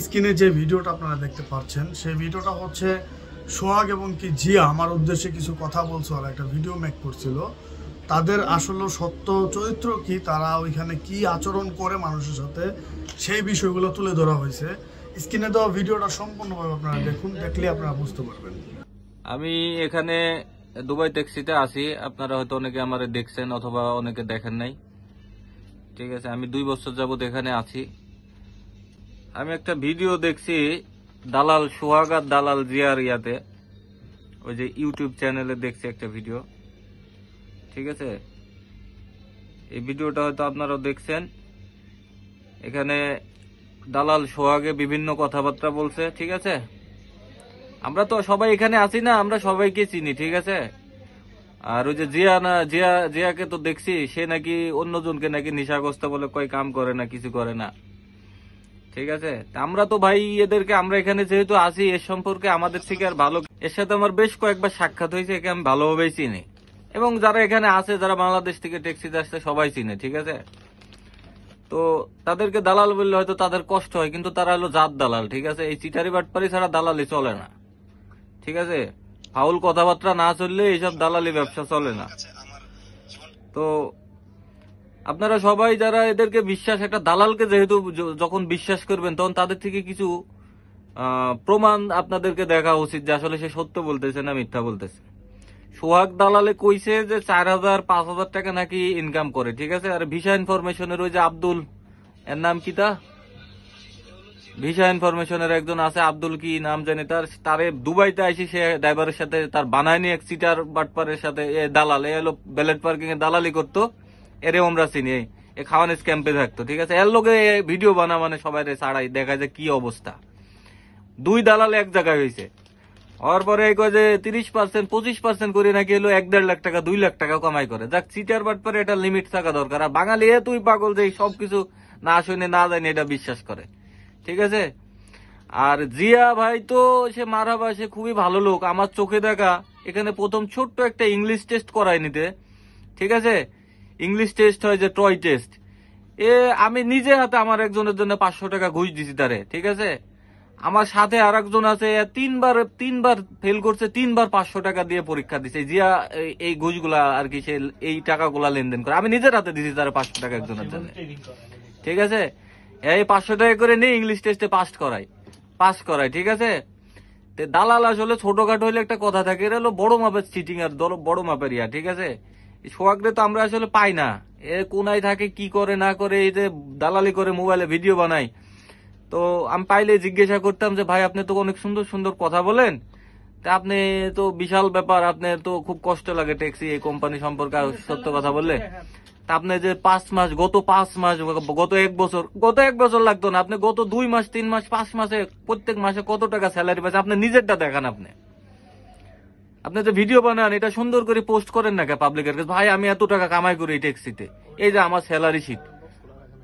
স্ক্রিনে যে ভিডিওটা আপনারা দেখতে পাচ্ছেন সেই ভিডিওটা হচ্ছে সোহাগ এবং কি জিয়া আমার উদ্দেশ্যে কিছু কথা বলছে, আর একটা ভিডিও মেক করছিল। তাদের আসলে সত্য চরিত্র কি, তারা ওইখানে কি আচরণ করে মানুষের সাথে, সেই বিষয়গুলো তুলে ধরা হয়েছে। স্ক্রিনে দেওয়া ভিডিওটা সম্পূর্ণভাবে আপনারা দেখুন, দেখলে আপনারা বুঝতে পারবেন। আমি এখানে দুবাই ট্যাক্সিতে আছি, আপনারা হয়তো অনেকে আমার দেখছেন অথবা অনেকে দেখেন নাই। ঠিক আছে, আমি 2 বছর যাবত এখানে আছি। আমি একটা ভিডিও দেখছি দালাল সোহাগ আর দালাল জিয়ার ইয়াতে, ওই যে ইউটিউব চ্যানেলে দেখছি একটা ভিডিও। ঠিক আছে, এই ভিডিওটা হয়তো আপনারাও দেখছেন। এখানে দালাল সোহাগে বিভিন্ন কথাবার্তা বলছে। ঠিক আছে, আমরা তো সবাই এখানে আছি না, আমরা সবাইকে চিনি। ঠিক আছে, আর ওই যে জিয়াকে তো দেখছি, সে নাকি অন্যজনকে নাকি নেশাগ্রস্ত বলে কয় কাম করে না, কিছু করে না। ঠিক আছে, আমরা তো ভাই এদেরকে, আমরা এখানে যেহেতু আছি, এর সম্পর্কে আমাদের থেকে আর ভালো, এর সাথে আমার বেশ কয়েকবার সাক্ষাৎ হয়েছে, একে আমি ভালোভাবেই চিনি। এবং যারা এখানে আছে, যারা বাংলাদেশ থেকে ট্যাক্সিতে আসছে, সবাই চিনে। ঠিক আছে, তো তাদেরকে দালাল বললে হয়তো তাদের কষ্ট হয়, কিন্তু তারা হলো জাত দালাল। ঠিক আছে, এই চিটারি বাটপারি ছাড়া দালালি চলে না। ঠিক আছে, ফাউল কথাবার্তা না চললে এইসব দালালি ব্যবসা চলে না। তো আপনারা সবাই যারা এদেরকে বিশ্বাস, একটা দালালকে যেহেতু যখন বিশ্বাস করবেন, তখন তাদের থেকে কিছু প্রমাণ আপনাদেরকে দেখা উচিত যে আসলে সে সত্য বলতেছে না মিথ্যা বলতেছে। সোহাগ দালালে কইছে যে 4,000-5,000 টাকা নাকি ইনকাম করে। ঠিক আছে, আর ভিসা ইনফরমেশনের ওই যে আব্দুল, এর নাম কি, ভিসা ইনফরমেশনের একজন আছে, আব্দুল কি নাম জানি, তারে দুবাইতে আইসি সে ড্রাইভারের সাথে তার বানায়নি এক সিটার বাটপারের সাথে দালাল, এ হলো ব্যালেট পার্কিং এ দালালি করতো। এরে আমরা চিনি, এ খাওয়ানিস ক্যাম্পে থাকতো। ঠিক আছে, এর লোকে ভিডিও মানে সবাই ছাড়াই দেখায় যে কি অবস্থা। 2 দালাল এক জায়গায় হয়েছে, হওয়ার পরে এই কয় যে 30%, 25% করে নাকি এলো 1-1.5 লাখ টাকা, 2 লাখ টাকা কামাই করে। যাক, চিটার বাটপারে এটা লিমিট থাকা দরকার। আর বাঙালি তুই পাগল যে সবকিছু না শুনে না জানি এটা বিশ্বাস করে। ঠিক আছে, আর জিয়া ভাই তো সে মারাবা, সে খুবই ভালো লোক, আমার চোখে দেখা। এখানে প্রথম ছোট্ট একটা ইংলিশ টেস্ট করায় নিতে। ঠিক আছে, ইংলিশ টেস্ট হয় যে টয় টেস্ট, আমি নিজে হাতে আমার একজনের জন্য 500 টাকা ঘুষ দিছি তারে। ঠিক আছে, আমার সাথে আর একজন আছে, তিনবার ফেল করছে, 3বার 500 টাকা দিয়ে পরীক্ষা দিছে। জিয়া এই ঘুষগুলা আর কি, সে এই টাকাগুলা লেনদেন করে, আমি নিজের হাতে দিছি তার 500 টাকা একজনের জন্য। ঠিক আছে, এই 500 টাকা করে নিয়ে ইংলিশ টেস্টে পাস করায়। ঠিক আছে, দালাল আসলে ছোটখাটো হইলে একটা কথা থাকে, এটা হলো বড় মাপের চিটিং আর বড় মাপের ইয়া। ঠিক আছে, সোহাগরে তো আমরা আসলে পাই না, এ কোনায় থাকে, কি করে না করে, এই যে দালালি করে মোবাইলে ভিডিও বানাই। তো আমি পাইলে জিজ্ঞাসা করতাম যে ভাই আপনি তো অনেক সুন্দর সুন্দর কথা বলেন, তা আপনি তো বিশাল ব্যাপার, আপনার তো খুব কষ্ট লাগে ট্যাক্সি এই কোম্পানি সম্পর্কে সত্য কথা বললে। তা আপনি যে 5 মাস, গত 5 মাস, গত 1 বছর লাগতো না, আপনি গত 2 মাস, 3 মাস, 5 মাসে প্রত্যেক মাসে কত টাকা স্যালারি পাচ্ছেন, আপনি নিজেরটা দেখান। আপনি যে ভিডিও বানান, এটা সুন্দর করে পোস্ট করেন না কে পাবলিকের কাছে, ভাই আমি এত টাকা কামাই করি এই ট্যাক্সিতে, এই যে আমার স্যালারি শিট।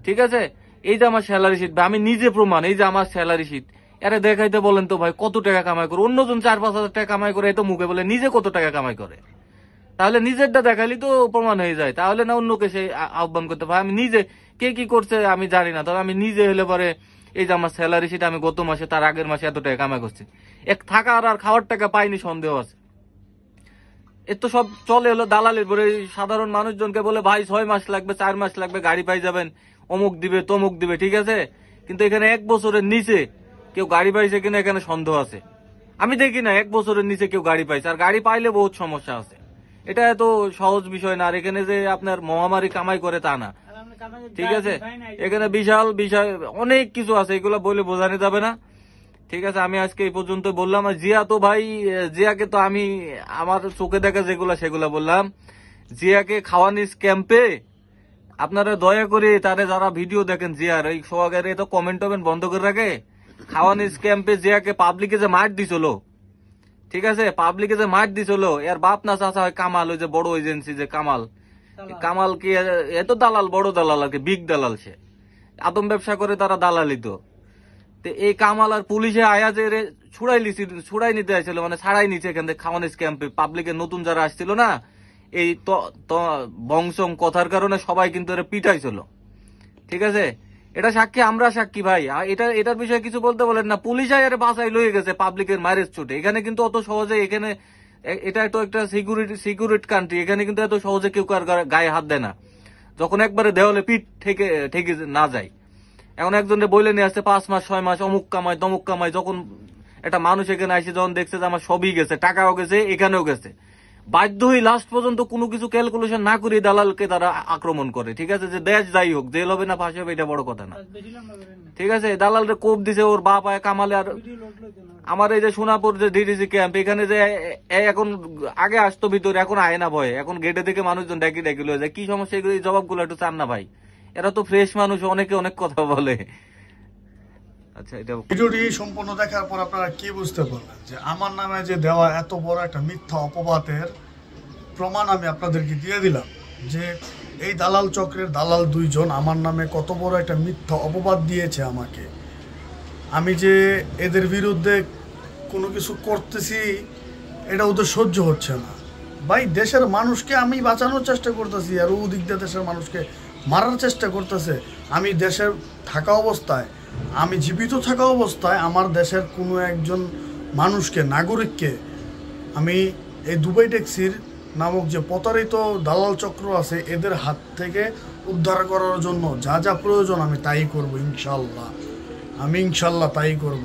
ঠিক আছে, এই যে আমার স্যালারি শিট, আমি নিজে প্রমাণ, এই যে আমার স্যালারি শিট। এরা দেখাইতে বলেন তো ভাই কত টাকা কামাই করে, অন্যজন 4-5 হাজার টাকা কামাই করে, এত মুখে বলে নিজে কত টাকা কামাই করে। তাহলে নিজেরটা দেখালি তো প্রমাণ হয়ে যায়, তাহলে না অন্যকে সে আহ্বান করতে পারে। আমি নিজে, কে কি করছে আমি জানি না, তবে আমি নিজে হলে পরে এই যে আমার স্যালারি শিট, আমি গত মাসে তার আগের মাসে এত টাকা কামাই করছি, এক থাকার আর খাওয়ার টাকা পাইনি সন্দেহ আছে। এর তো সব চলে হলো দালালির পরে। সাধারণ মানুষজনকে বলে ভাই 6 মাস লাগবে, 4 মাস লাগবে, গাড়ি পাই যাবেন, অমুক দিবে তমুক দিবে। ঠিক আছে, কিন্তু এখানে 1 বছরের নিচে কেউ গাড়ি পাইছে কিনা এখানে সন্দেহ আছে। আমি দেখি না 1 বছরের নিচে কেউ গাড়ি পাইছে, আর গাড়ি পাইলে বহুত সমস্যা আছে। এটা এত সহজ বিষয় না। আর এখানে যে আপনার মহামারী কামাই করে তা না। ঠিক আছে, এখানে বিশাল বিষয় অনেক কিছু আছে, এগুলো বলে বোঝানো যাবে না। ঠিক আছে, আমি আজকে এই পর্যন্ত বললাম। আর জিয়া তো ভাই, জিয়াকে তো আমি আমার চোখে দেখা যেগুলা সেগুলা বললাম। জিয়াকে খাওয়ানিস ক্যাম্পে আপনারা দয়া করে তারে যারা ভিডিও দেখেন জিয়ার এই সোহাগের, তো কমেন্ট বন্ধ করে রাখে। খাওয়ানিস ক্যাম্পে জিয়াকে পাবলিকে যে মার দিছিল, ঠিক আছে, পাবলিকে যে মার দিছিল, এর বাপ না চাচা হয় কামাল, ওই যে বড় এজেন্সি যে কামাল কি এত দালাল, বড় দালাল আর কি, বিগ দালাল। সে আদম ব্যবসা করে, তারা দালালি। তো এই কামাল আর পুলিশে আয়া যে ছুড়াই নিতে আসছিল, মানে ছাড়াই নিচে এখান থেকে খাওয়ানিস ক্যাম্পে পাবলিকের নতুন যারা আসছিল না, এই বংশং কথার কারণে সবাই কিন্তু এরা পিটাইছিল। ঠিক আছে, এটা সাক্ষী, আমরা সাক্ষী ভাই। এটার বিষয়ে কিছু বলতে বলেন না। পুলিশ আয়ারে বাসায় লয়ে গেছে পাবলিকের মারের চোটে। এখানে কিন্তু অত সহজে, এখানে এটা তো একটা সিকিউরিটি কান্ট্রি, এখানে কিন্তু এত সহজে কেউ কার গায়ে হাত দেয় না যখন একবারে দেওয়ালে পিঠ ঠেকে না যায়। এখন একজনের বইলে নিয়ে আসছে 5 মাস 6 মাস অমুক কামায় তমুক কামায়। যখন একটা মানুষ এখানে আসে, যখন দেখছে যে আমার সবই গেছে, টাকাও গেছে, এখানেও গেছে, বাধ্য হয়ে লাস্ট পর্যন্ত কোনো কিছু ক্যালকুলেশন না করে দালালকে তারা আক্রমণ করে। ঠিক আছে, যে দেশ যাই হোক, জেল হবে না ফাঁসি হবে এটা বড় কথা না। ঠিক আছে, দালালরে কোপ দিছে, ওর বাপ আয় কামালে। আর আমার এই যে সোনাপুর যে ডিডিসি ক্যাম্প, এখানে যে এখন আগে আসতো ভিতরে, এখন আয় না ভয়ে, এখন গেটে থেকে মানুষজন ডেকে লয়ে যায়। কি সমস্যা, এগুলো জবাবগুলো একটু চান না ভাই। এরা তো ফ্রেশ মানুষ, অনেকে অনেক কথা বলে। আচ্ছা, এটা ভিডিওটি সম্পূর্ণ দেখার পর আপনারা কি বুঝতে পারলেন যে আমার নামে যে দেওয়া এত বড় একটা মিথ্যা অপবাদের প্রমাণ আমি আপনাদেরকে দিয়ে দিলাম, যে এই দালাল চক্রের দালাল 2 জন আমার নামে কত বড় একটা মিথ্যা অপবাদ দিয়েছে আমাকে। আমি যে এদের বিরুদ্ধে কোনো কিছু করতেছি এটা ওদের সহ্য হচ্ছে না ভাই। দেশের মানুষকে আমি বাঁচানোর চেষ্টা করতেছি, আর ও দিক দিয়ে দেশের মানুষকে মারার চেষ্টা করতেছে। আমি দেশের থাকা অবস্থায়, আমি জীবিত থাকা অবস্থায় আমার দেশের কোনো একজন মানুষকে, নাগরিককে আমি এই দুবাই ট্যাক্সির নামক যে প্রতারিত দালাল চক্র আছে এদের হাত থেকে উদ্ধার করার জন্য যা যা প্রয়োজন আমি তাই করব ইনশাল্লাহ। আমি ইনশাল্লাহ তাই করব।